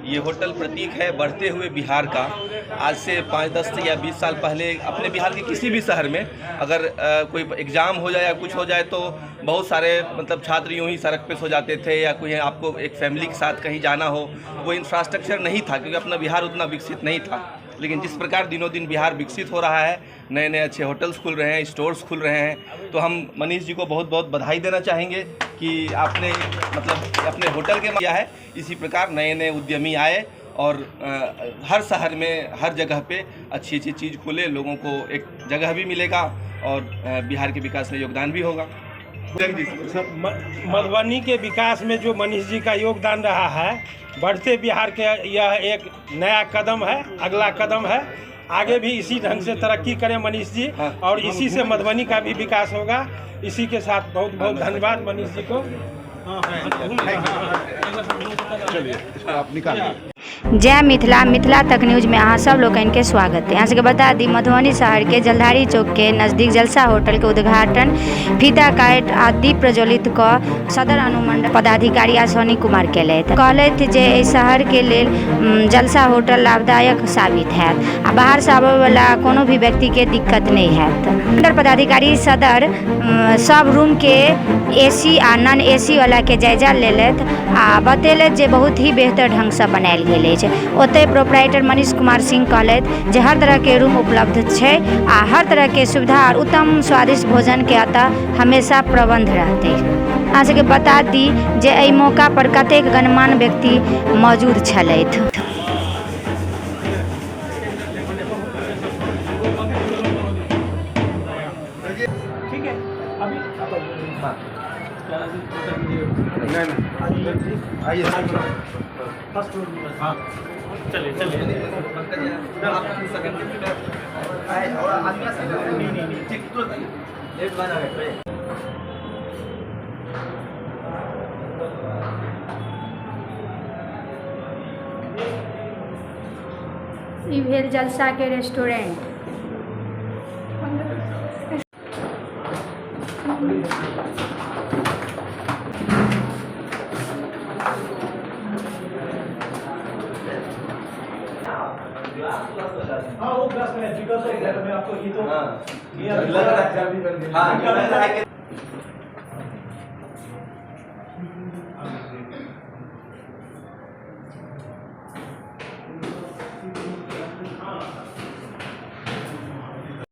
ये होटल प्रतीक है बढ़ते हुए बिहार का। आज से 5-10 या 20 साल पहले अपने बिहार के किसी भी शहर में अगर कोई एग्ज़ाम हो जाए या कुछ हो जाए तो बहुत सारे मतलब छात्र यूँ ही सड़क पे सो जाते थे, या कोई आपको एक फैमिली के साथ कहीं जाना हो, वो इंफ्रास्ट्रक्चर नहीं था क्योंकि अपना बिहार उतना विकसित नहीं था। लेकिन जिस प्रकार दिनों दिन बिहार विकसित हो रहा है, नए नए अच्छे होटल्स खुल रहे हैं, स्टोर्स खुल रहे हैं, तो हम मनीष जी को बहुत बहुत बधाई देना चाहेंगे कि आपने मतलब अपने होटल के किया है। इसी प्रकार नए नए उद्यमी आए और हर शहर में हर जगह पे अच्छी अच्छी चीज़ खुले, लोगों को एक जगह भी मिलेगा और बिहार के विकास में योगदान भी होगा। मधुबनी के विकास में जो मनीष जी का योगदान रहा है, बढ़ते बिहार के यह एक नया कदम है, अगला कदम है। आगे भी इसी ढंग से तरक्की करें मनीष जी, और इसी से मधुबनी का भी विकास होगा। इसी के साथ बहुत बहुत धन्यवाद मनीष जी को। जय मिथिला, मिथिला तक न्यूज में अहाँ सब लोगन के स्वागत है। यहाँ से बता दी मधुबनी शहर के जलधारी चौक के नज़दीक जलसा होटल के उद्घाटन फीता काट आ दीप प्रज्वलित क सदर अनुमंडल पदाधिकारी सोनी कुमार कहलथि जे शहर के लेल जलसा होटल लाभदायक साबित हैत आ बाहर से आबे वाला कोनो भी व्यक्ति के दिक्कत नहीं हैत। मंडल पदाधिकारी सदर सब रूम के AC आ नॉन AC वाला के जायजा लेलथि आ बतेलथि जे बहुत ही बेहतर ढंग से बनायल गेल अछि। ओतय प्रोप्राइटर मनीष कुमार सिंह कहलथि जे हर तरह के रूम उपलब्ध छै आ हर तरह के सुविधा और उत्तम स्वादिष्ट भोजन के अतः हमेशा प्रबंध रहते। अहाँ सबके बता दी जे एहि मौका पर कतेक गणमान्य व्यक्ति मौजूद छलथि। ठीक है, अभी चलिए ई भेल जलसा के रेस्टोरेंट। हाँ, वो क्लास में आपको ये तो लग रहा है।